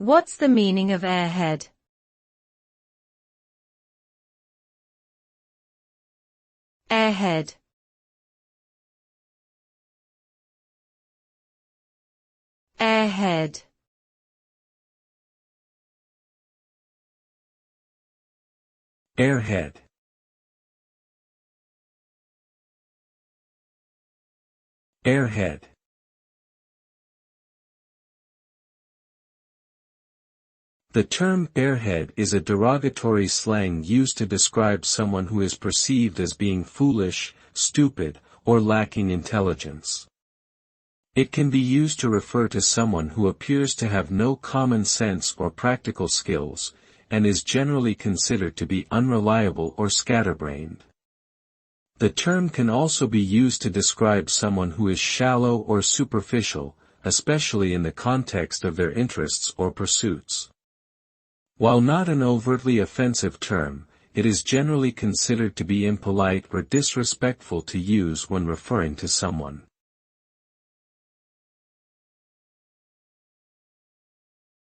What's the meaning of airhead? Airhead. Airhead. Airhead. Airhead. The term airhead is a derogatory slang used to describe someone who is perceived as being foolish, stupid, or lacking intelligence. It can be used to refer to someone who appears to have no common sense or practical skills, and is generally considered to be unreliable or scatterbrained. The term can also be used to describe someone who is shallow or superficial, especially in the context of their interests or pursuits. While not an overtly offensive term, it is generally considered to be impolite or disrespectful to use when referring to someone.